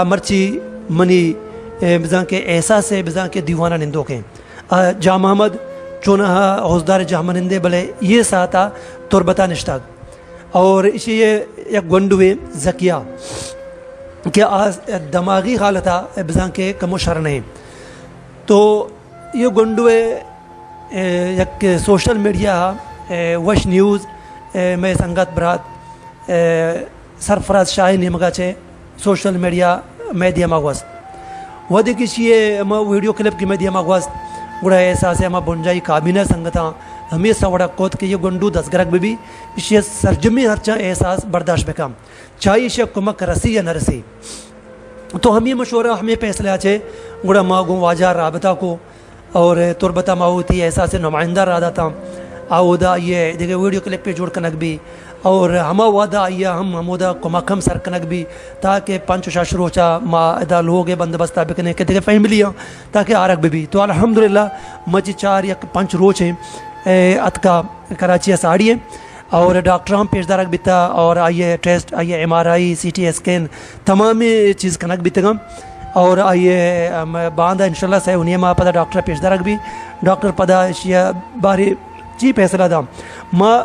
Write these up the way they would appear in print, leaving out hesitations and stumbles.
مرچی منی بزان کے احساس بزان کے دیوانہ نندوں کے جا محمد چونہا حوزدار جہمنندے بلے یہ ساتا تربتا نشتاگ اور اسی یہ گنڈوے زکیہ کہ آج دماغی حالتا بزان کے کمو شرن ہیں تو یہ گنڈوے یک سوشل میڈیا وش نیوز میں سنگت برات سرفراز شاہی نیمگا چھے سوشل میڈیا میڈیا ماغوست ودی کشیے اما ویڈیو کلپ کی میڈیا ماغوست گوڑا احساس ہے اما بنجائی کابینہ سنگتا ہمیشہ وڑا کوت کہ یہ گنڈو دستگرک بھی اسی سرجمی ہرچا احساس برداشت بکام چاہیے اسے کمک رسی یا نہ رسی تو ہمیں مشورہ ہمیں فیصلہ چھے گوڑا ماغوں واجہ رابطہ کو اور تربتہ ماہوتی احساس نمائندہ رادہ تھا آودا یہ دیکھے ویڈیو کلپ پہ جوڑ کنک بھی اور ہما وعدہ آئیا ہم ودا کمکم سر کنک بھی تاکہ پنچ شاش روچا ما ادا لوگ بندوبستہ بکنے کے دیکھے فیملیاں تاکہ آرک بھی تو الحمدللہ مجھے 4 یا 5 روچ ہیں اتکا کراچی ساڑی ہے اور ڈاکٹر ہم پیش دارک بیتا اور آئیے ٹیسٹ آئیے MRI CT اسکین تمام چیز کنک بیتگم اور آئیے باندھا انشاءاللہ سے انہیں ماں پدا ڈاکٹر پیش دارک بھی ڈاکٹر پدا اشیاء باری چی فیصلہ دا ماں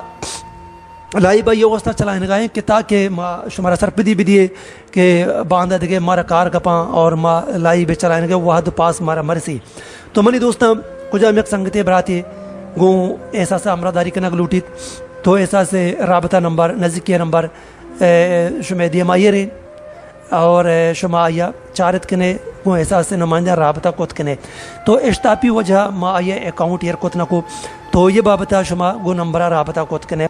لائی با یہ وسطہ چلائیں گائیں کہ تاکہ ماں شمارا سرپدی بھی دیئے کہ باندھا دکھے مارا کار کپاں اور ماں لائی بھی چلائیں گے وحد پاس مارا مرسی تو منی دوستاں کجا میک سنگتے براتی گوں احساس امراداری کنک لوٹیت تو احساس رابطہ نمبر نزدیکی نمبر شما دیم آئیے رہے اور شما آیا چارت کنے وہ احساس نمائندہ رابطہ کوت کنے تو اشتاپی وجہ ما آئیے اکاؤنٹ یر کوت نکو تو یہ بابتا شما گو نمبرہ رابطہ کوت کنے